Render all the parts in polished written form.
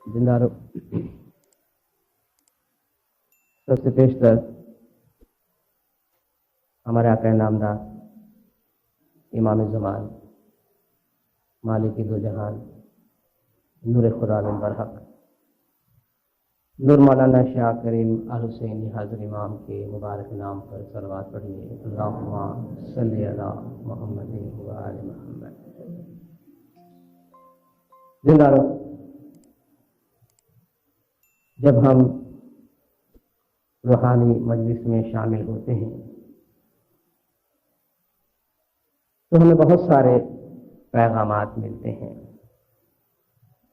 زندہ رہو۔ سب سے پیشتر ہمارے آقا نامدار امام زمان مالک دو جہان نور خدا بن برحق نور مولانا شاہ کریم الحسینی حاضر امام کے مبارک نام پر صلوات پڑھیے۔ اللہم صلی علی محمد و آل محمد۔ زندہ رہو۔ جب ہم روحانی مجلس میں شامل ہوتے ہیں تو ہمیں بہت سارے پیغامات ملتے ہیں،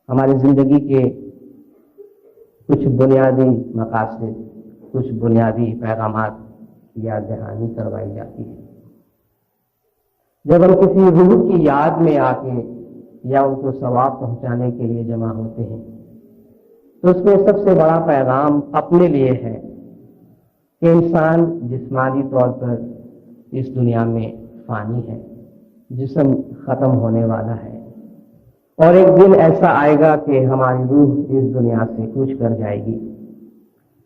ہماری زندگی کے کچھ بنیادی مقاصد، کچھ بنیادی پیغامات کی یاد دہانی کروائی جاتی ہے۔ جب ہم کسی روح کی یاد میں آ کے یا ان کو ثواب پہنچانے کے لیے جمع ہوتے ہیں تو اس میں سب سے بڑا پیغام اپنے لیے ہے کہ انسان جسمانی طور پر اس دنیا میں فانی ہے، جسم ختم ہونے والا ہے، اور ایک دن ایسا آئے گا کہ ہماری روح اس دنیا سے کوچ کر جائے گی۔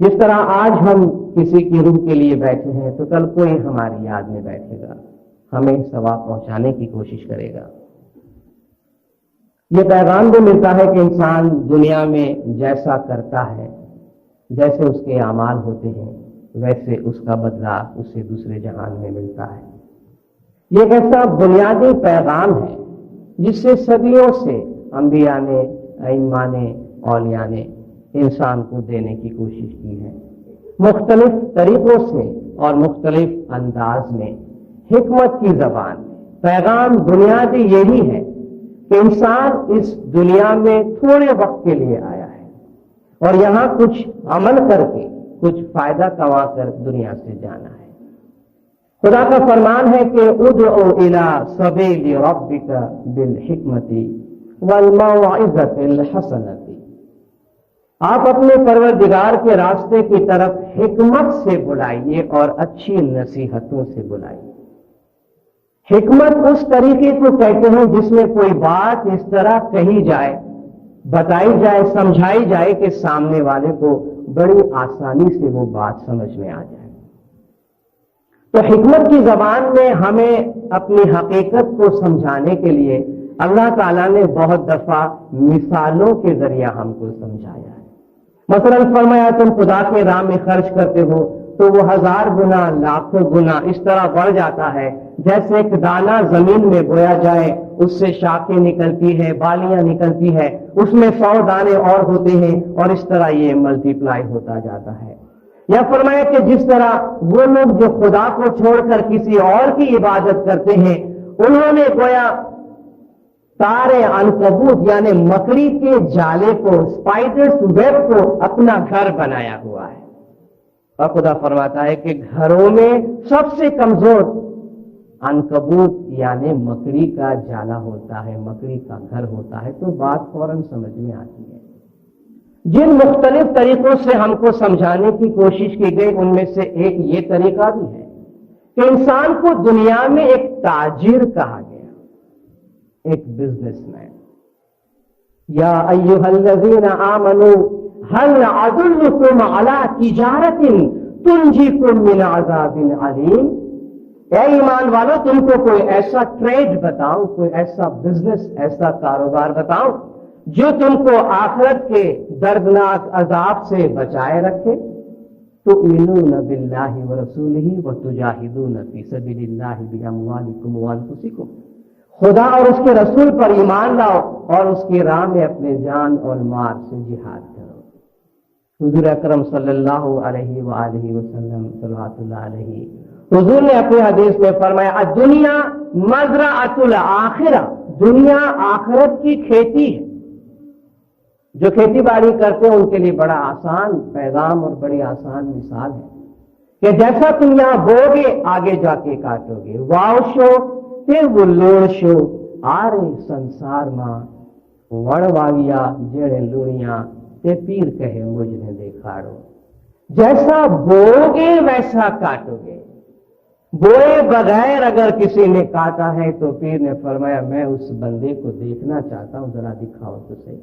جس طرح آج ہم کسی کی روح کے لیے بیٹھے ہیں تو کل کوئی ہماری یاد میں بیٹھے گا، ہمیں ثواب پہنچانے کی کوشش کرے گا۔ یہ پیغام بھی ملتا ہے کہ انسان دنیا میں جیسا کرتا ہے، جیسے اس کے اعمال ہوتے ہیں، ویسے اس کا بدلہ اسے دوسرے جہان میں ملتا ہے۔ یہ ایک ایسا بنیادی پیغام ہے جس سے صدیوں سے انبیاء نے، ائمہ نے، اولیاء نے انسان کو دینے کی کوشش کی ہے، مختلف طریقوں سے اور مختلف انداز میں، حکمت کی زبان۔ پیغام بنیادی یہی ہے کہ انسان اس دنیا میں تھوڑے وقت کے لیے آیا ہے اور یہاں کچھ عمل کر کے کچھ فائدہ کما کر دنیا سے جانا ہے۔ خدا کا فرمان ہے کہ ادعو الی سبیل ربک بالحکمت والموعظۃ الحسنۃ، آپ اپنے پروردگار کے راستے کی طرف حکمت سے بلائیے اور اچھی نصیحتوں سے بلائیے۔ حکمت اس طریقے کو کہتے ہیں جس میں کوئی بات اس طرح کہی جائے، بتائی جائے، سمجھائی جائے کہ سامنے والے کو بڑی آسانی سے وہ بات سمجھ میں آ جائے۔ تو حکمت کی زبان میں ہمیں اپنی حقیقت کو سمجھانے کے لیے اللہ تعالیٰ نے بہت دفعہ مثالوں کے ذریعہ ہم کو سمجھایا ہے۔ مثلا فرمایا تم خدا کے راہ میں خرچ کرتے ہو تو وہ 1000 گنا، لاکھوں گنا اس طرح بڑھ جاتا ہے جیسے ایک دانہ زمین میں بویا جائے، اس سے شاخیں نکلتی ہے، بالیاں نکلتی ہے، اس میں 100 دانے اور ہوتے ہیں اور اس طرح یہ ملٹیپلائی ہوتا جاتا ہے۔ یا فرمایا کہ جس طرح وہ لوگ جو خدا کو چھوڑ کر کسی اور کی عبادت کرتے ہیں، انہوں نے گویا تارے عنکبوت یعنی مکڑی کے جالے کو، اسپائڈرز ویب کو اپنا گھر بنایا ہوا ہے۔ اور خدا فرماتا ہے کہ گھروں میں سب سے کمزور عنکبوت یعنی مکڑی کا جالا ہوتا ہے، مکڑی کا گھر ہوتا ہے۔ تو بات فوراً سمجھ میں آتی ہے۔ جن مختلف طریقوں سے ہم کو سمجھانے کی کوشش کی گئی ان میں سے ایک یہ طریقہ بھی ہے کہ انسان کو دنیا میں ایک تاجر کہا گیا، ایک بزنس مین۔ یا ایھا الذین آمنوا هل ادلکم علی تجارۃ تنجیکم من عذاب علیم، اے ایمان والو تم کو کوئی ایسا ٹریڈ بتاؤں، کوئی ایسا بزنس، ایسا کاروبار بتاؤں جو تم کو آخرت کے دردناک عذاب سے بچائے رکھے۔ تؤمنون باللہ ورسولہ وتجاہدون فی سبیل اللہ باموالکم وانفسکم، خدا اور اس کے رسول پر ایمان لاؤ اور اس کی راہ میں اپنے جان اور مال سے جہاد کرو۔ حضور اکرم صلی اللہ علیہ وآلہ وسلم صلوات اللہ علیہ، حضور نے اپنے حدیث میں فرمایا الدنیا مزرعۃ الآخرہ، دنیا آخرت کی کھیتی ہے۔ جو کھیتی باڑی کرتے ہیں ان کے لیے بڑا آسان پیغام اور بڑی آسان مثال ہے کہ جیسا تم یہاں بوگے آگے جا کے کاٹو گے۔ واؤ شو پھر وہ لوڑ شو آرے سنسار ماں وڑ واویا جڑے لوڑیاں تے پیر کہے مجھ نے دیکھاڑو، جیسا بوگے ویسا کاٹو گے۔ بوئے بغیر اگر کسی نے کاٹا ہے تو پیر نے فرمایا میں اس بندے کو دیکھنا چاہتا ہوں، ذرا دکھاؤ تو صحیح۔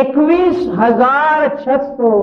21,600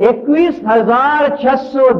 21,600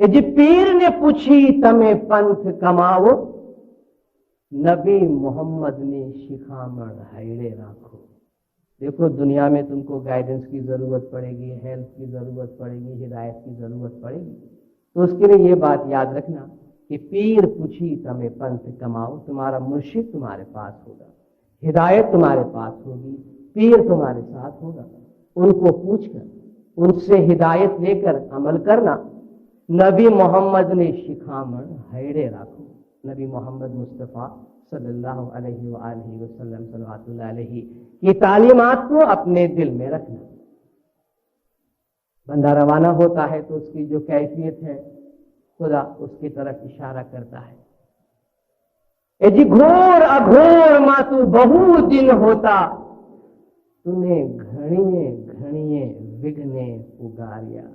جی پیر نے پوچھی تمہیں پنتھ کماؤ، نبی محمد نے شکھامڑ ہیڑے رکھو۔ دیکھو دنیا میں تم کو گائیڈنس کی ضرورت پڑے گی، ہیلپ کی ضرورت پڑے گی، ہدایت کی ضرورت پڑے گی، تو اس کے لیے یہ بات یاد رکھنا کہ پیر پوچھی تمہیں پنتھ کماؤ، تمہارا مرشد تمہارے پاس ہوگا، ہدایت تمہارے پاس ہوگی، پیر تمہارے ساتھ ہوگا، ان کو پوچھ کر ان سے ہدایت لے کر عمل کرنا۔ نبی محمد نے شکھامڑ ہیڑے رکھو، نبی محمد مصطفیٰ صلی اللہ علیہ وآلہ وسلم صلوات اللہ علیہ کی تعلیمات کو اپنے دل میں رکھنا۔ بندہ روانہ ہوتا ہے تو اس کی جو کیفیت ہے خدا اس کی طرف اشارہ کرتا ہے۔ اے جی گھور اگھور ماں تو بہت دن ہوتا، تُنے گھڑیے گھڑیے وگھنے پگاریا۔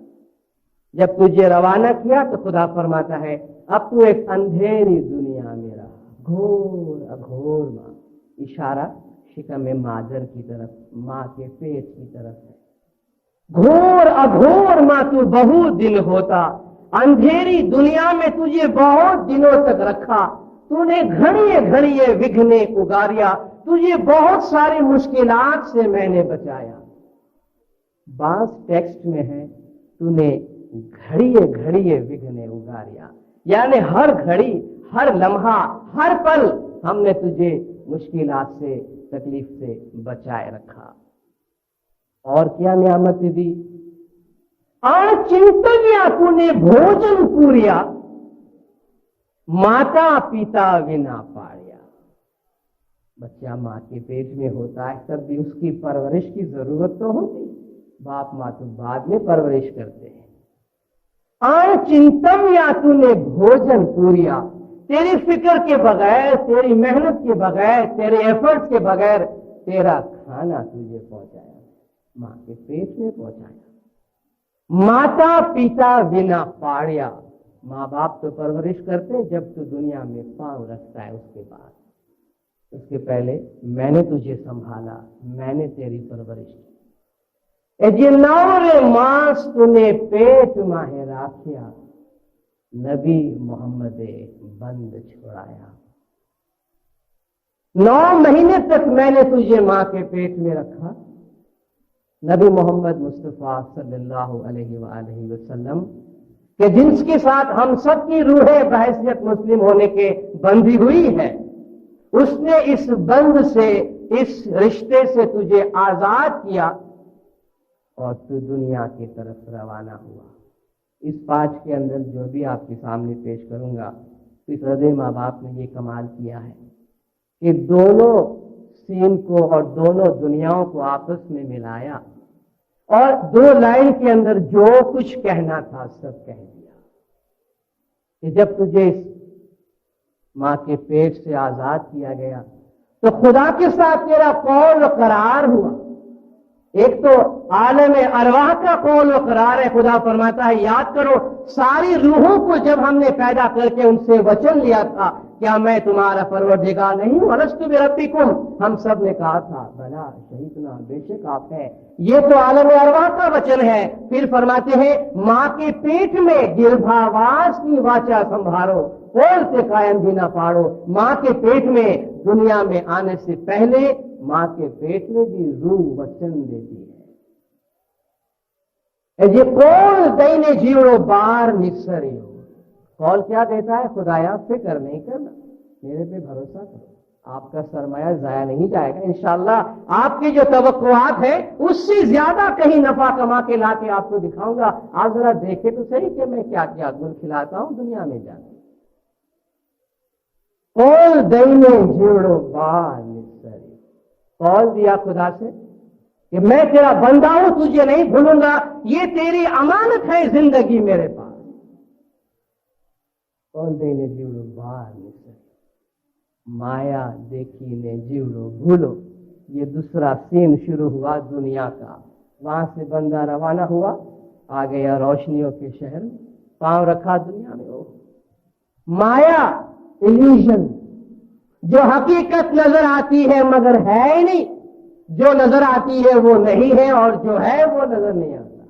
جب تجھے روانہ کیا تو خدا فرماتا ہے اب تو ایک اندھیری دنیا میں رہا، گھور اگھور ماں، اشارہ شکم مادر کی طرف، ماں کے پیٹ کی طرف ہے۔ گھور اگھور ماں تو بہت دن ہوتا، اندھیری دنیا میں تجھے بہت دنوں تک رکھا، تو نے گھڑیے گھڑیے وگھنے اگاریا، تجھے بہت ساری مشکلات سے میں نے بچایا۔ بعض ٹیکسٹ میں ہے تو نے گھڑیے گھڑیے وگھنے اگاریا، یعنی ہر گھڑی، ہر لمحہ، ہر پل ہم نے تجھے مشکلات سے، تکلیف سے بچائے رکھا۔ اور کیا نعمت دی؟ چنتنیا تو نے بھوجن پوریا، ماتا پیتا ونا پاڑیا۔ بچہ ماں کے پیٹ میں ہوتا ہے تب بھی اس کی پرورش کی ضرورت تو ہوتی، باپ ماں تو بعد میں پرورش کرتے ہیں۔ چنتم یا تو نے بھوجن پوریا، تیری فکر کے بغیر، تیری محنت کے بغیر، تیرے ایفرٹ کے بغیر تیرا کھانا تجھے پہنچایا، ماں کے پیٹ میں پہنچایا۔ ماتا پیتا ونا پاڑیا، ماں باپ تو پرورش کرتے جب تو دنیا میں پاؤں رکھتا ہے، اس کے بعد، اس کے پہلے میں نے تجھے سنبھالا، میں نے تیری پرورش کی۔ نور ماس تُنے پیٹ ماہ راکھیا، نبی محمد بند چھوڑایا۔ 9 مہینے تک میں نے تجھے ماں کے پیٹ میں رکھا، نبی محمد مصطفیٰ صلی اللہ علیہ وآلہ وسلم کہ جن کے ساتھ ہم سب کی روحیں بحیثیت مسلم ہونے کے بندھی ہوئی ہے، اس نے اس بند سے، اس رشتے سے تجھے آزاد کیا اور تو دنیا کی طرف روانہ ہوا۔ اس پاج کے اندر جو بھی آپ کے سامنے پیش کروں گا، اس رضے ماں باپ نے یہ کمال کیا ہے کہ دونوں سین کو اور دونوں دنیاؤں کو آپس میں ملایا اور 2 لائن کے اندر جو کچھ کہنا تھا سب کہہ دیا کہ جب تجھے اس ماں کے پیٹ سے آزاد کیا گیا تو خدا کے ساتھ تیرا قول و قرار ہوا۔ ایک تو عالم ارواح کا قول و قرار ہے، خدا فرماتا ہے یاد کرو ساری روحوں کو جب ہم نے پیدا کر کے ان سے وچن لیا تھا، کیا میں تمہارا پروردگار نہیں ہوں؟ الست بربکم، ہم سب نے کہا تھا بلا شہیدنا، بے شک آپ ہے۔ یہ تو عالم ارواح کا وچن ہے۔ پھر فرماتے ہیں ماں کے پیٹ میں گربھاواس کی واچا سنبھارو، قول سے قائم بھی نہ پاڑو۔ ماں کے پیٹ میں دنیا میں آنے سے پہلے ماں کے پیٹ میں بھی روح وچن دیتی ہے۔ یہ قول دینے جیڑو بار نسریو، قول کیا دیتا ہے؟ خدایا فکر نہیں کرنا، میرے پہ بھروسہ کرو، آپ کا سرمایہ ضائع نہیں جائے گا، انشاءاللہ آپ کی جو توقعات ہیں اس سے زیادہ کہیں نفع کما کے لا کے آپ کو دکھاؤں گا۔ آپ ذرا دیکھیں تو صحیح کہ میں کیا کیا گل کھلاتا ہوں دنیا میں جا کے۔ قول دینے جیڑو بار نسریو، قول دیا خدا سے کہ میں تیرا بندہ ہوں، تجھے نہیں بھولوں گا، یہ تیری امانت ہے زندگی میرے پاس۔ قول دینے جیڑو بار نسریو، مایا دیکھی نے جیڑو بھولو، یہ دوسرا سین شروع ہوا دنیا کا۔ وہاں سے بندہ روانہ ہوا، آ گیا روشنیوں کے شہر میں، پاؤں رکھا دنیا میں۔ مایا ایلیوژن، جو حقیقت نظر آتی ہے مگر ہے ہی نہیں، جو نظر آتی ہے وہ نہیں ہے اور جو ہے وہ نظر نہیں آتا ہے۔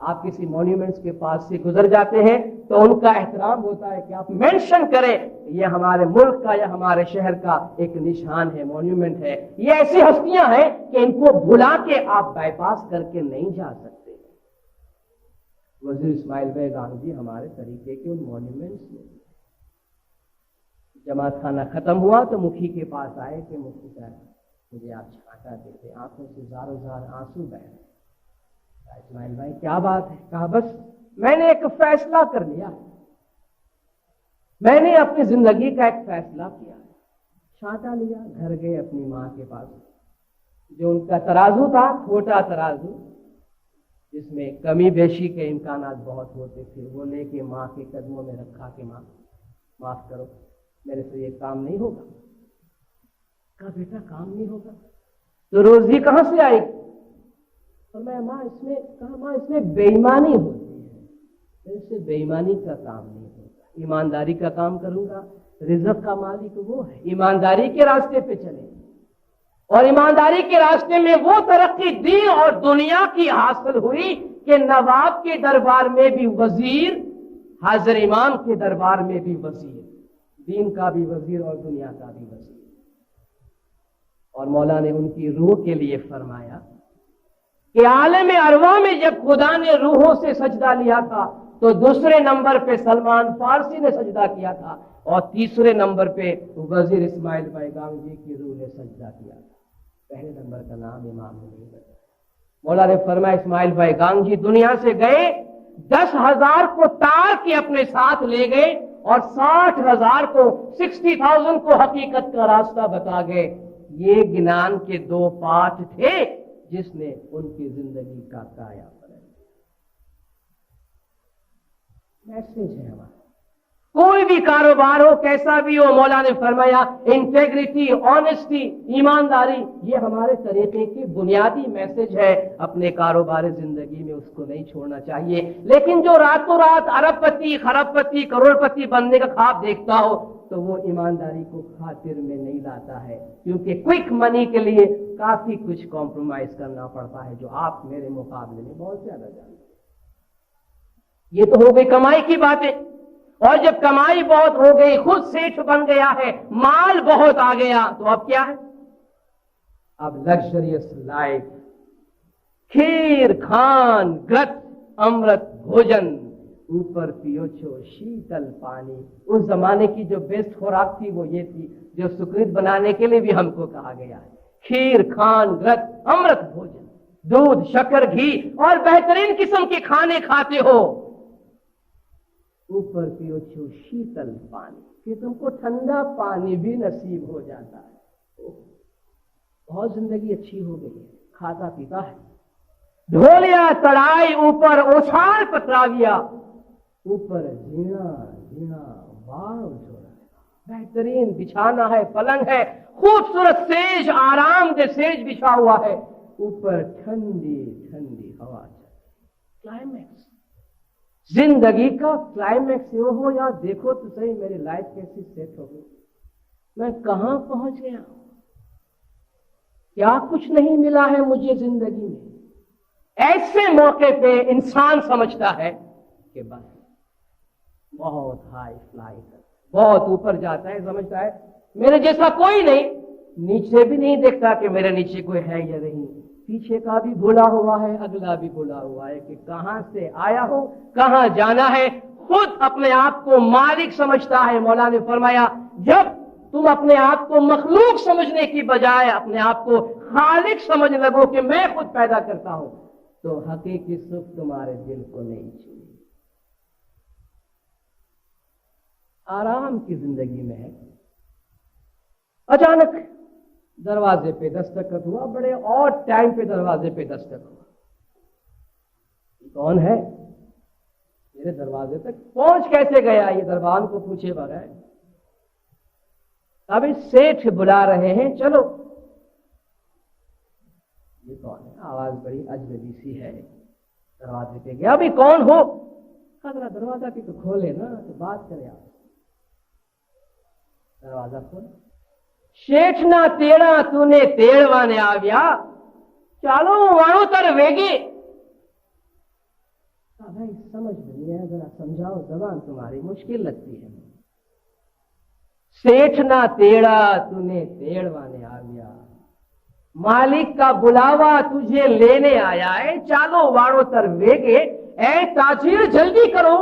آپ کسی مونیومنٹس کے پاس سے گزر جاتے ہیں تو ان کا احترام ہوتا ہے کہ آپ مینشن کریں یہ ہمارے ملک کا یا ہمارے شہر کا ایک نشان ہے، مونیومنٹ ہے. یہ ایسی ہستیاں ہیں کہ ان کو بھلا کے آپ بائی پاس کر کے نہیں جا سکتے. وزیر اسماعیل بھائی گانگھی ہمارے طریقے کے ان مونیومنٹس میں. جماعت خانہ ختم ہوا تو مکھی کے پاس آئے کہ مفتی صاحب مجھے آپ چھانٹا دیتے. آنکھوں سے زار و زار آنسو بہ رہے. اسماعیل بھائی کیا بات ہے؟ کہا بس میں نے ایک فیصلہ کر لیا، میں نے اپنی زندگی کا ایک فیصلہ کیا. چھانٹا لیا، گھر گئے اپنی ماں کے پاس. جو ان کا ترازو تھا، کھوٹا ترازو جس میں کمی بیشی کے امکانات بہت ہوتے تھے، وہ لے کے ماں کے قدموں میں رکھا کہ ماں معاف کرو میرے سے یہ کام نہیں ہوگا. کہا بیٹا کام نہیں ہوگا تو روزی کہاں سے آئے گی؟ فرمایا ماں اس میں بے ایمانی ہوتی ہے، میرے سے بے ایمانی کا کام نہیں ہوتا. ایمانداری کا کام کروں گا. رزق کا مالک وہ ہے. ایمانداری کے راستے پہ چلے اور ایمانداری کے راستے میں وہ ترقی دین اور دنیا کی حاصل ہوئی کہ نواب کے دربار میں بھی وزیر، حاضر امام کے دربار میں بھی وزیر، دین کا بھی وزیر اور دنیا کا بھی وزیر. اور مولا نے ان کی روح کے لیے فرمایا کہ عالم ارواح میں جب خدا نے روحوں سے سجدہ لیا تھا تو دوسرے نمبر پہ سلمان فارسی نے سجدہ کیا تھا اور تیسرے نمبر پہ وزیر اسماعیل بھائی گانگھی کی روح نے سجدہ کیا تھا. پہلے نمبر کا نام امام نے نہیں بتایا. مولا نے فرمایا اسماعیل بھائی گانگھی دنیا سے گئے، 10,000 کو تار کے اپنے ساتھ لے گئے اور 60,000 کو 60,000 کو حقیقت کا راستہ بتا گئے. یہ گنان کے 2 پارٹ تھے جس نے ان کی زندگی کا کایا پلٹ. میسج ہے ہمارا. کوئی بھی کاروبار ہو، کیسا بھی ہو، مولا نے فرمایا انٹیگریٹی، آنےسٹی، ایمانداری یہ ہمارے طریقے کی بنیادی میسج ہے. اپنے کاروبار زندگی میں اس کو نہیں چھوڑنا چاہیے. لیکن جو راتوں رات ارب پتی، خرب پتی، کروڑ پتی بننے کا خواب دیکھتا ہو تو وہ ایمانداری کو خاطر میں نہیں لاتا ہے، کیونکہ کوئک منی کے لیے کافی کچھ کمپرومائز کرنا پڑتا ہے جو آپ میرے مقابلے میں بہت زیادہ جانتے ہیں. یہ تو ہو گئی کمائی کی باتیں. اور جب کمائی بہت ہو گئی، خود سیٹھ بن گیا ہے، مال بہت آ گیا، تو اب کیا ہے؟ اب لگژریس لائف، کھیر کھان گرت امرت بھوجن، اوپر پیو چھو شیتل پانی. اس زمانے کی جو بیسٹ خوراک تھی وہ یہ تھی جو سکرت بنانے کے لیے بھی ہم کو کہا گیا ہے. کھیر کھان گرت امرت بھوجن، دودھ شکر گھی اور بہترین قسم کے کھانے کھاتے ہو. اوپر پیو چھو شیتل پانی، کہ تم کو ٹھنڈا پانی بھی نصیب ہو جاتا ہے. بہت زندگی اچھی ہو گئی ہے، کھاتا پیتا ہے. ڈھولیا تڑائی اوپر اوچھال پتراویا، اوپر جینا جینا باغ چھوڑا. بہترین بچھانا ہے، پلنگ ہے، خوبصورت سیج، آرام دہ سیج بچھا ہوا ہے، اوپر ٹھنڈی ٹھنڈی ہوا. کلائمیکس، زندگی کا کلائمیکس یہ ہو. یا دیکھو تو صحیح میری لائف کیسی سیٹ ہو گئی، میں کہاں پہنچ گیا، کیا کچھ نہیں ملا ہے مجھے زندگی میں. ایسے موقع پہ انسان سمجھتا ہے کہ بس بہت ہائی فلائی کر، بہت اوپر جاتا ہے، سمجھتا ہے میرے جیسا کوئی نہیں. نیچے بھی نہیں دیکھتا کہ میرے نیچے کوئی ہے یا نہیں. پیچھے کا بھی بھولا ہوا ہے، اگلا بھی بھولا ہوا ہے کہ کہاں سے آیا ہوں، کہاں جانا ہے. خود اپنے آپ کو مالک سمجھتا ہے. مولا نے فرمایا جب تم اپنے آپ کو مخلوق سمجھنے کی بجائے اپنے آپ کو خالق سمجھ لگو کہ میں خود پیدا کرتا ہوں تو حقیقی سکھ تمہارے دل کو نہیں چھوئے. آرام کی زندگی میں ہے. اچانک دروازے پہ دستخط ہوا، بڑے اور ٹائم پہ دروازے پہ دستخط ہوا. کون ہے؟ میرے دروازے تک پہنچ کیسے گیا یہ دربان کو پوچھے بغیر. ابھی سیٹھ بلا رہے ہیں، چلو. یہ کون ہے؟ آواز بڑی اجنبی سی ہے. دروازے پہ گیا، ابھی کون ہو؟ ذرا دروازہ بھی تو کھولے نا، تو بات کرے. آپ دروازہ کھول. شیٹھ نہ تیڑا تو نے تیڑوانے آ گیا، چالو وانو تر ویگی. بھائی سمجھ نہیں ہے، ذرا سمجھاؤ، زبان تمہاری مشکل لگتی ہے. سیٹھ نہ تیڑا تُنے تیڑوانے آ گیا، مالک کا بلاوا تجھے لینے آیا ہے، چالو واڑو تر ویگے، اے تاجر جلدی کرو.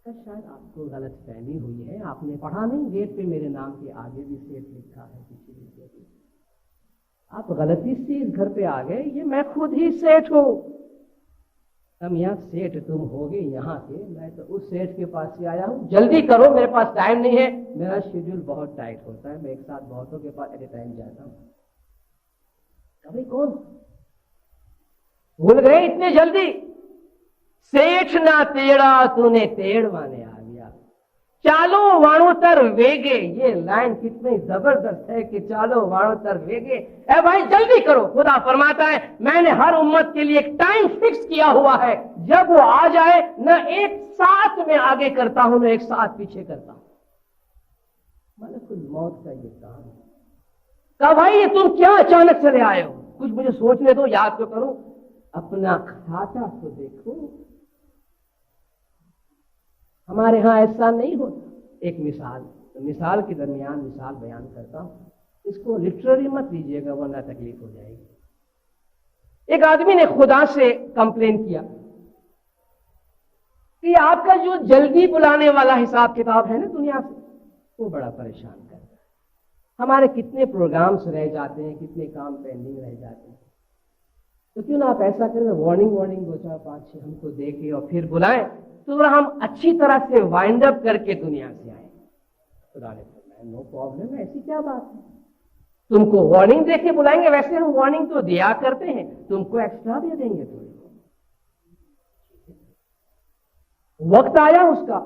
شاید آپ کو غلط فہمی ہوئی ہے، آپ نے پڑھا نہیں گیٹ پہ میرے نام کے آگے بھی سیٹھ لکھا ہے، پیچھے بھی. آپ غلطی سے اس گھر پہ آ گئے، یہ میں خود ہی سیٹھ ہوں. ہم یہاں سیٹھ تم ہوگے یہاں کے، میں تو اس سیٹھ کے پاس ہی آیا ہوں. جلدی کرو، میرے پاس ٹائم نہیں ہے، میرا شیڈول بہت ٹائٹ ہوتا ہے، میں ایک ساتھ بہتوں کے پاس ایٹ اے ٹائم جاتا ہوں. کبھی کون بھول گئے اتنے جلدی؟ سیٹھ نہ تیڑا تونے تیڑوانے آ گیا، چالو واڑو تر ویگے. یہ لائن کتنی زبردست ہے کہ چالو واڑو تر ویگے. اے بھائی جلدی کرو. خدا فرماتا ہے میں نے ہر امت کے لیے ایک ٹائم فکس کیا ہوا ہے، جب وہ آ جائے نہ ایک ساتھ میں آگے کرتا ہوں نہ ایک ساتھ پیچھے کرتا ہوں. ملک الموت کا یہ کام ہے. کہا بھائی یہ تم کیا اچانک چلے آئے ہو؟ کچھ مجھے سوچنے دو، یاد تو کروں، اپنا کھاتا تو دیکھو. ہمارے ہاں ایسا نہیں ہوتا. ایک مثال کے درمیان مثال بیان کرتا ہوں، اس کو لٹرری مت لیجیے گا ورنہ تکلیف ہو جائے گی. ایک آدمی نے خدا سے کمپلین کیا کہ آپ کا جو جلدی بلانے والا حساب کتاب ہے نا دنیا سے، وہ بڑا پریشان کرتا ہے. ہمارے کتنے پروگرامز رہ جاتے ہیں، کتنے کام پینڈنگ رہ جاتے ہیں. تو کیوں نہ آپ ایسا کریں، وارننگ 2 4 5 6 ہم کو دے کے اور پھر بلائیں تو ہم اچھی طرح سے وائنڈ اپ کر کے دنیا سے آئیں. خدا نے فرمایا نو پرابلم، ایسی کیا بات ہے، تم کو وارننگ دے کے بلائیں گے، ویسے ہم وارننگ تو دیا کرتے ہیں، تم کو ایکسٹرا دے دیں گے. تھوڑی وقت آیا اس کا،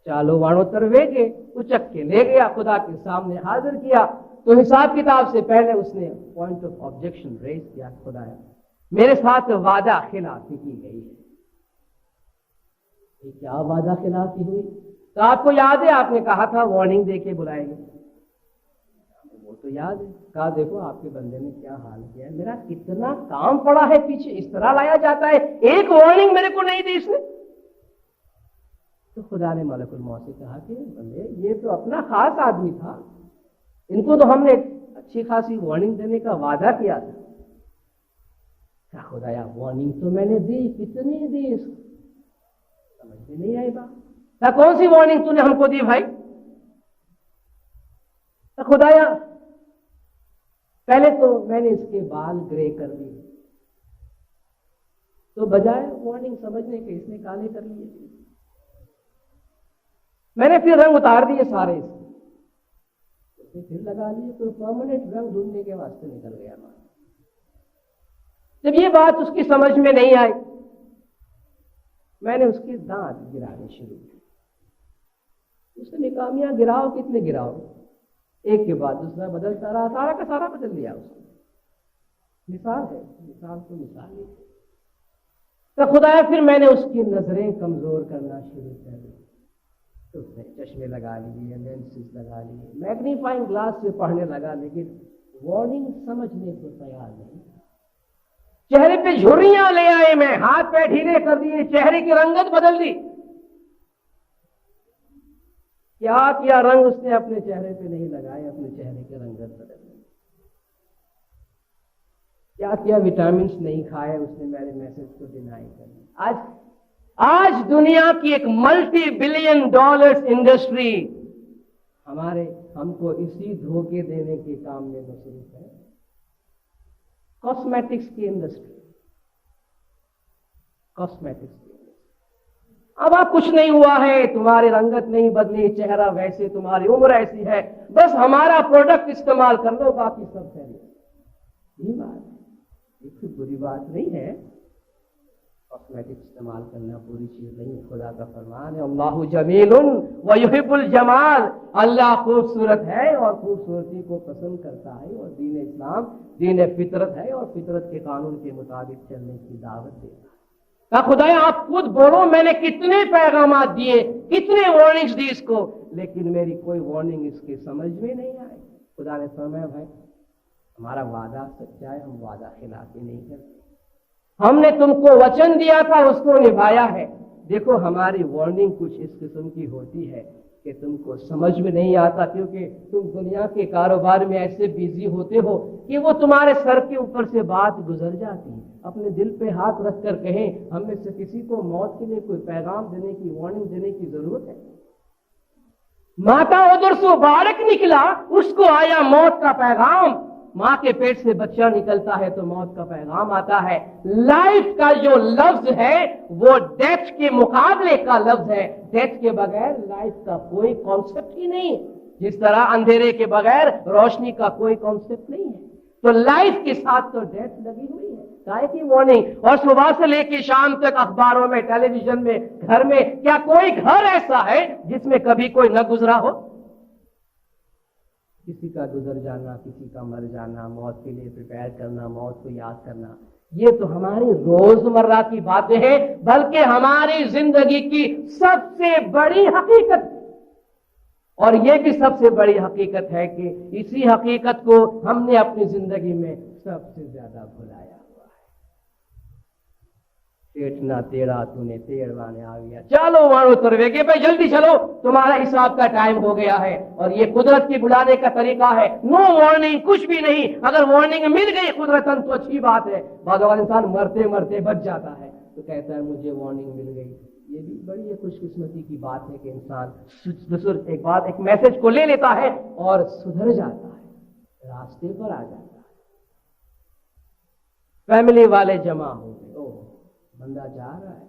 چالو واڑو تروے کے اچک کے لے گیا، خدا کے سامنے حاضر کیا. تو حساب کتاب سے پہلے اس نے پوائنٹ آف آبجیکشن ریز کیا، خدا میرے ساتھ وعدہ خلافی کی گئی ہے. کیا وعدہ خلافی ہوئی؟ تو آپ کو یاد ہے آپ نے کہا تھا وارننگ دے کے بلائیں گے، وہ تو یاد ہے. کہا دیکھو آپ کے بندے نے کیا حال کیا ہے، میرا کتنا کام پڑا ہے پیچھے، اس طرح لایا جاتا ہے، ایک وارننگ میرے کو نہیں دی اس نے. تو خدا نے ملک الموت سے کہا کہ بندے یہ تو اپنا خاص آدمی تھا، ان کو تو ہم نے اچھی خاصی وارننگ دینے کا وعدہ کیا تھا. خدایا وارننگ تو میں نے دی، کتنی دی، اس کو سمجھ میں نہیں آئی بات. کون سی وارننگ تو نے ہم کو دی بھائی؟ خدایا پہلے تو میں نے اس کے بال گرے کر دیے، تو بجائے وارننگ سمجھنے کے اس نے کالے کر لیے. میں نے پھر رنگ اتار دیے سارے، اس نے پھر لگا لیے، تو پرماننٹ رنگ ڈھونڈنے کے واسطے نکل گیا. جب یہ بات اس کی سمجھ میں نہیں آئی، میں نے اس کے دانت گرانے شروع کیے. اس نے کامیاں گراؤ، کتنے گراؤ، ایک کے بعد دوسرا بدلتا رہا، سارا کا سارا بدل دیا اس نے. مثال ہے، مثال تو مثال ہی. تو خدایا پھر میں نے اس کی نظریں کمزور کرنا شروع کر دی. اس نے چشمے لگا لیے، لینسز لگا لیے، میگنیفائنگ گلاس سے پڑھنے لگا، لیکن وارننگ سمجھنے کو تیار نہیں. چہرے پہ جھریاں لے آئے میں، ہاتھ پہ ڈھیلے کر دیے، چہرے کی رنگت بدل دی. کیا رنگ اس نے اپنے چہرے پہ نہیں لگائے، اپنے چہرے کی رنگت بدل دی. کیا وٹامنس نہیں کھائے اس نے، میرے میسج کو ڈینائی کر دی. آج دنیا کی ایک ملٹی بلین ڈالرز انڈسٹری ہم کو اسی دھوکے دینے کے کام میں مصروف ہے. کاسمیٹکس کی انڈسٹری، اب آپ کچھ نہیں ہوا ہے، تمہاری رنگت نہیں بدلی، چہرہ ویسے، تمہاری عمر ایسی ہے، بس ہمارا پروڈکٹ استعمال کر لو، باقی سب خیریت. یہ بات کوئی بری بات نہیں ہے، کاسمیٹک استعمال کرنا بری چیز نہیں. خدا کا فرمان ہے اللہ جمیل ویحب الجمال، اللہ خوبصورت ہے اور خوبصورتی کو پسند کرتا ہے، اور دین اسلام دین فطرت ہے اور فطرت کے قانون کے مطابق چلنے کی دعوت دیتا ہے. خدایا آپ خود بولو، میں نے کتنے پیغامات دیے، کتنے وارننگز دی اس کو، لیکن میری کوئی وارننگ اس کے سمجھ میں نہیں آئی. خدا نے فرمایا بھائی ہمارا وعدہ سچا ہے، ہم وعدہ خلافی نہیں کرتے. ہم نے تم کو وچن دیا تھا اس کو نبھایا ہے۔ دیکھو ہماری وارننگ کچھ اس قسم کی ہوتی ہے کہ تم کو سمجھ میں نہیں آتا، کیونکہ تم دنیا کے کاروبار میں ایسے بیزی ہوتے ہو کہ وہ تمہارے سر کے اوپر سے بات گزر جاتی ہے۔ اپنے دل پہ ہاتھ رکھ کر کہیں ہم میں سے کسی کو موت کے لیے کوئی پیغام دینے کی، وارننگ دینے کی ضرورت ہے؟ ماتا ادھر سے بالک نکلا، اس کو آیا موت کا پیغام۔ ماں کے پیٹ سے بچہ نکلتا ہے تو موت کا پیغام آتا ہے۔ لائف کا جو لفظ ہے وہ ڈیتھ کے مقابلے کا لفظ ہے۔ ڈیتھ کے بغیر لائف کا کوئی کانسیپٹ ہی نہیں ہے، جس طرح اندھیرے کے بغیر روشنی کا کوئی کانسیپٹ نہیں ہے۔ تو لائف کے ساتھ تو ڈیتھ لگی ہوئی ہے۔ کائے کی وارننگ؟ اور صبح سے لے کے شام تک اخباروں میں، ٹیلی ویژن میں، گھر میں، کیا کوئی گھر ایسا ہے جس میں کبھی کوئی نہ گزرا ہو؟ کسی کا گزر جانا، کسی کا مر جانا، موت کے لیے پریپیئر کرنا، موت کو یاد کرنا، یہ تو ہماری روزمرہ کی باتیں ہیں، بلکہ ہماری زندگی کی سب سے بڑی حقیقت ہے۔ اور یہ بھی سب سے بڑی حقیقت ہے کہ اسی حقیقت کو ہم نے اپنی زندگی میں سب سے زیادہ بھلایا ہوا ہے۔ ٹیٹنا تیرا تو نے تیڑوانے آ گیا، چلو مارو تروے کے بھائی جلدی چلو، تمہارا حساب کا ٹائم ہو گیا ہے۔ اور یہ قدرت کی بلانے کا طریقہ ہے، نو وارننگ، کچھ بھی نہیں۔ اگر وارننگ مل گئی قدرتاً تو اچھی بات ہے، بعض اوقات انسان مرتے مرتے بچ جاتا ہے تو کہتا ہے مجھے وارننگ مل گئی۔ یہ بھی بڑی خوش قسمتی کی بات ہے کہ انسان ایک میسج کو لے لیتا ہے اور سدھر جاتا ہے، راستے پر آ جاتا ہے۔ فیملی والے جمع ہو گئے، بندہ جا رہا ہے،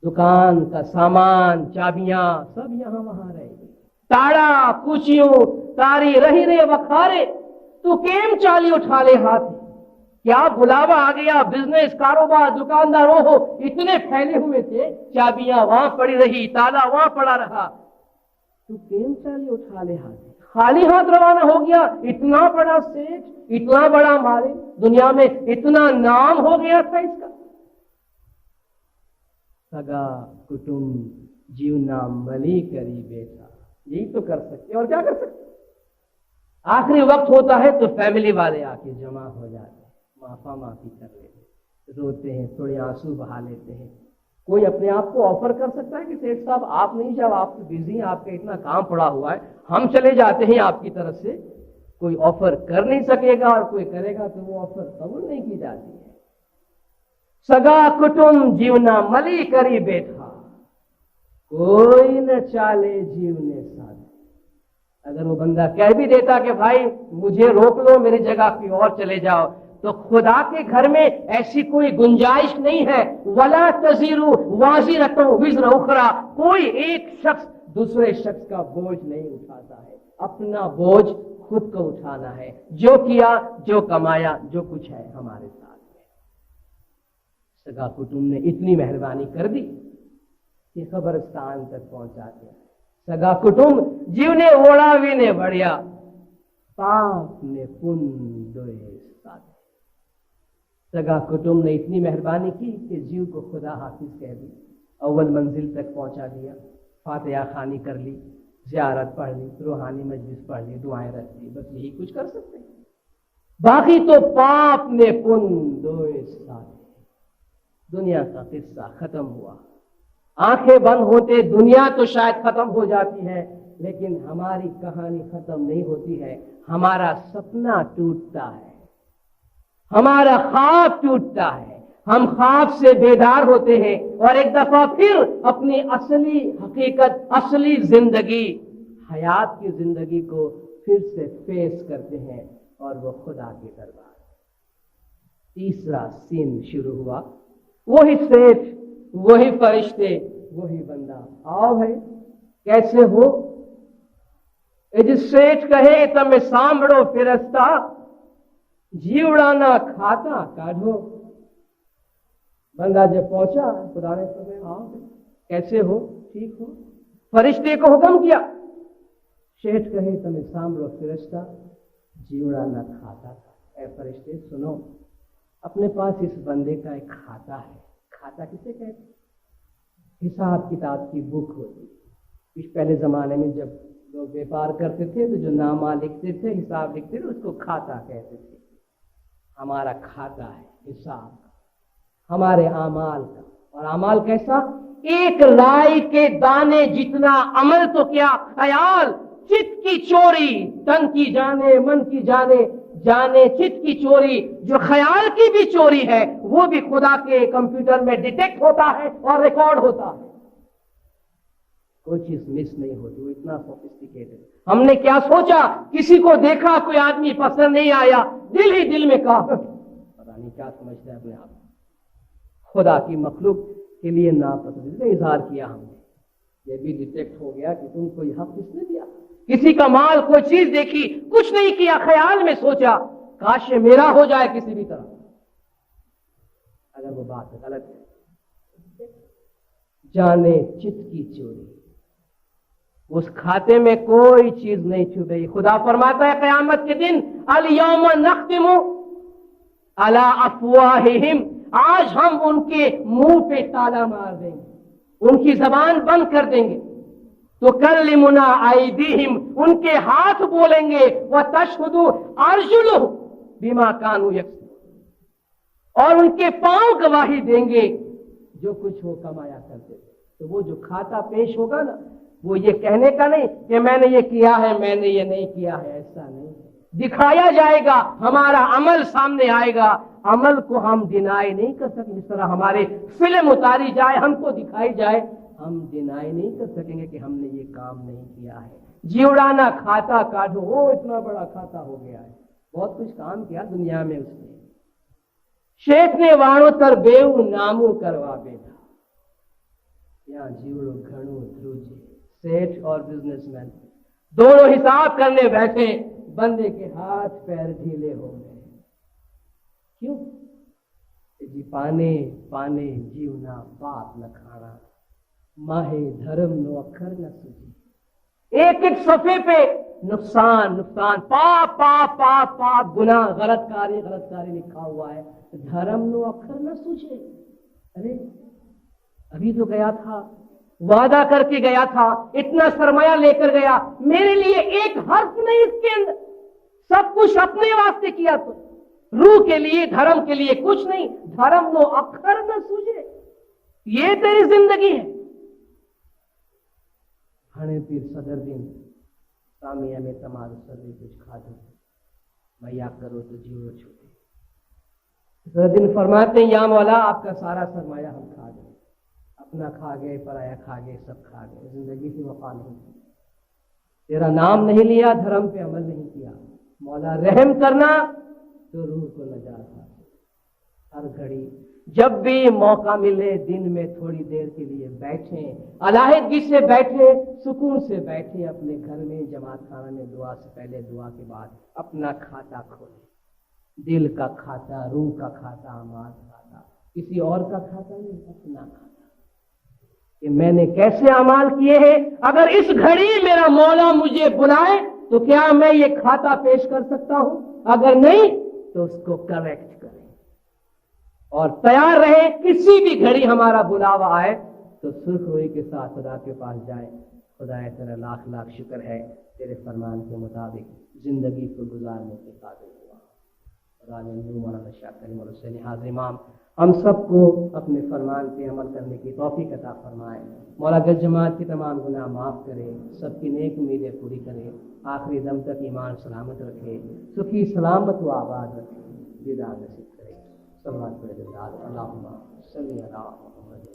دکان کا سامان، چابیاں سب یہاں وہاں رہ گئی، تاڑا کوچیوں تاری رہی رے وکھارے، تو کیم چالی اٹھا لے ہاتھ، کیا بلاوا آ گیا؟ بزنس، کاروبار، دکانداروں ہو اتنے پھیلے ہوئے تھے، چابیاں وہاں پڑی رہی، تالا وہاں پڑا رہا، تو کیم چالی اٹھا لے ہاتھ، خالی ہاتھ روانہ ہو گیا۔ اتنا بڑا سیٹ، اتنا بڑا مالک، دنیا میں اتنا نام ہو گیا تھا اس کا۔ سگا کٹم جیونا ملی کری بیٹا، یہی تو کر سکتے اور کیا کر سکتے؟ آخری وقت ہوتا ہے تو فیملی والے آ کے جمع ہو جاتے ہیں، معافی کر لیتے ہیں، روتے ہیں، تھوڑے آنسو بہا لیتے ہیں۔ کوئی اپنے آپ کو آفر کر سکتا ہے کہ سیٹھ صاحب آپ نہیں جاؤ، آپ تو بزی ہیں، آپ کا اتنا کام پڑا ہوا ہے، ہم چلے جاتے ہیں آپ کی طرف سے؟ کوئی آفر کر نہیں سکے گا، اور کوئی کرے گا تو وہ آفر قبول نہیں کی جاتی ہے۔ سگا کٹم جیونا ملی کری بیٹھا، کوئی نہ چالے جیونے ساتھ۔ اگر وہ بندہ کہہ بھی دیتا کہ بھائی مجھے روک لو، میری جگہ کوئی اور چلے جاؤ، تو خدا کے گھر میں ایسی کوئی گنجائش نہیں ہے۔ ولا تزر وازرۃ وزر اخرى، کوئی ایک شخص دوسرے شخص کا بوجھ نہیں اٹھاتا ہے، اپنا بوجھ خود کو اٹھانا ہے۔ جو کیا، جو کمایا، جو کچھ ہے ہمارے ساتھ ہے۔ سگا کٹم نے اتنی مہربانی کر دی کہ قبرستان تک پہنچا دیا۔ سگا کٹم جیو نے اوڑا وی نے بڑھیا، پاپ نے پن دوئے ساتھ۔ سگا کٹم نے اتنی مہربانی کی کہ جیو کو خدا حافظ کہہ دی، اول منزل تک پہنچا دیا، فاتحہ خوانی کر لی، زیارت پڑھ لی، روحانی مجلس پڑھ لی، دعائیں رکھ لی، بس یہی کچھ کر سکتے ہیں۔ باقی تو پاپ نے پن دوئے ساتھ۔ دنیا کا قصہ ختم ہوا، آنکھیں بند ہوتے دنیا تو شاید ختم ہو جاتی ہے، لیکن ہماری کہانی ختم نہیں ہوتی ہے۔ ہمارا سپنا ٹوٹتا ہے، ہمارا خواب ٹوٹتا ہے، ہم خواب سے بیدار ہوتے ہیں اور ایک دفعہ پھر اپنی اصلی حقیقت، اصلی زندگی، حیات کی زندگی کو پھر سے فیس کرتے ہیں، اور وہ خدا کے دربار۔ تیسرا سین شروع ہوا، وہی سیٹ، وہی فرشتے، وہی بندہ۔ آؤ بھائی کیسے ہو؟ سیٹ کہے تم سامڑو فرشتہ، جیوڑانا کھاتا کاڈھو۔ بندہ جب پہنچا خدا نے فرمایا آؤ کیسے ہو، ٹھیک ہو؟ فرشتے کو حکم کیا، شیٹھ کہے تم سامڑو فرشتہ، جیوڑانا کھاتا تھا۔ اے فرشتے سنو، اپنے پاس اس بندے کا ایک کھاتا ہے۔ کھاتا کسے کہتے؟ حساب کتاب کی بک ہوتی۔ اس پہلے زمانے میں جب لوگ بیپار کرتے تھے تو جو نامہ لکھتے تھے، حساب لکھتے تھے، اس کو کھاتا کہتے تھے۔ ہمارا کھاتا ہے حساب ہمارے اعمال کا. اور اعمال کیسا؟ ایک رائی کے دانے جتنا عمل تو کیا خیال، چت کی چوری، تن کی جانے من کی جانے، جانے چت کی چوری، جو خیال کی بھی چوری ہے وہ بھی خدا کے کمپیوٹر میں ڈیٹیکٹ ہوتا ہے اور ریکارڈ ہوتا ہے. کوئی چیز مس نہیں ہوتی، وہ اتنا سوفسٹیکیٹڈ. ہم نے کیا سوچا، کسی کو دیکھا کوئی آدمی پسند نہیں آیا، دل ہی دل میں کہا پتا نہیں کیا سمجھتا ہے اپنے آپ. خدا کی مخلوق کے لیے ناپسندیدگی کا اظہار کیا ہم نے، یہ بھی ڈیٹیکٹ ہو گیا کہ تم کو یہ حق کس نے دیا. کسی کا مال کوئی چیز دیکھی، کچھ نہیں کیا، خیال میں سوچا کاش یہ میرا ہو جائے کسی بھی طرح. اگر وہ بات غلط ہے، جانے چت کی چوری، اس کھاتے میں کوئی چیز نہیں چھپی. خدا فرماتا ہے قیامت کے دن الیوم نختم علی افواہہم، آج ہم ان کے منہ پہ تالا مار دیں گے، ان کی زبان بند کر دیں گے. تو کلمنا ایدیہم، ان کے ہاتھ بولیں گے، وتشہد ارجلہم بما کانوا یکسبون، اور ان کے پاؤں گواہی دیں گے جو کچھ وہ کمایا کرتے تھے. تو وہ جو کھاتا پیش ہوگا نا، وہ یہ کہنے کا نہیں کہ میں نے یہ کیا ہے میں نے یہ نہیں کیا ہے، ایسا نہیں. دکھایا جائے گا، ہمارا عمل سامنے آئے گا. عمل کو ہم ڈینائی نہیں کر سکیں. جس طرح ہمارے فلم اتاری جائے، ہم کو دکھائی جائے، ہم ڈینائی نہیں کر سکیں گے کہ ہم نے یہ کام نہیں کیا ہے. جی اڑانا، کھاتا کاٹو، وہ اتنا بڑا کھاتا ہو گیا ہے، بہت کچھ کام کیا دنیا میں اس نے. شیخ نے وانو تر بیو نامو کروا بیٹھا، یہاں جیوڑو گھنو دروجے. سیٹ اور بزنس مین دونوں حساب کرنے بیٹھے، بندے کے ہاتھ پیر ڈھیلے ہو گئے. کیوں؟ جی پانے پانے جیونا باپ نہ کھانا، ماہے دھرم نو اکھر نہ سوجی. ایک ایک صفحے پہ نقصان نقصان، پاپ پاپ پاپ پاپ، گناہ، غلط کاری لکھا ہوا ہے. دھرم نو اکھر نہ سوجے. ارے ابھی تو گیا تھا، وعدہ کر کے گیا تھا، اتنا سرمایہ لے کر گیا، میرے لیے ایک حرف نہیں اس کے اندر، سب کچھ اپنے واسطے کیا. تو روح کے لیے، دھرم کے لیے کچھ نہیں. دھرم نو اکھر نہ سوجے، یہ تیری زندگی ہے. ہنے پیر صدر دن سامیہ میں تمہارے صدر کچھ کھا دو، بھیا کرو تو جیو چھوٹے. صدر دن فرماتے ہیں یا مولا آپ کا سارا سرمایہ ہم کھا گئے، اپنا کھا گئے، پرایا کھا گئے، سب کھا گئے، زندگی کی وفا نہیں کی، تیرا نام نہیں لیا، دھرم پہ عمل نہیں کیا. مولا رحم کرنا تو روح کو نجات ہے. ہر گھڑی جب بھی موقع ملے دن میں تھوڑی دیر کے لیے بیٹھیں، علیحدگی سے بیٹھیں، سکون سے بیٹھیں اپنے گھر میں، جماعت خانہ میں، دعا سے پہلے دعا کے بعد اپنا کھاتا کھولیں. دل کا کھاتا، روح کا کھاتا، اعمال کھاتا، کسی اور کا کھاتا نہیں، اپنا کھاتا کہ میں نے کیسے اعمال کیے ہیں. اگر اس گھڑی میرا مولا مجھے بلائے تو کیا میں یہ کھاتا پیش کر سکتا ہوں؟ اگر نہیں تو اس کو کریکٹ کریں اور تیار رہیں. کسی بھی گھڑی ہمارا بلاوا آئے تو سرخ روئی کے ساتھ خدا کے پاس جائیں. خدا تیرا لاکھ لاکھ شکر ہے، تیرے فرمان کے مطابق زندگی کو گزارنے کے قابل ہوا. خدا نے مولانا شاہ کریم الحسین حاضر امام ہم سب کو اپنے فرمان پہ عمل کرنے کی توفیق عطا فرمائے. مولا گل جماعت کی تمام گناہ معاف کرے، سب کی نیک امیدیں پوری کرے، آخری دم تک ایمان سلامت رکھے، سکھی سلامت و آباد رکھے، دیدار نصیب کرے. صلوات پڑھے اللہم صلی علی محمد.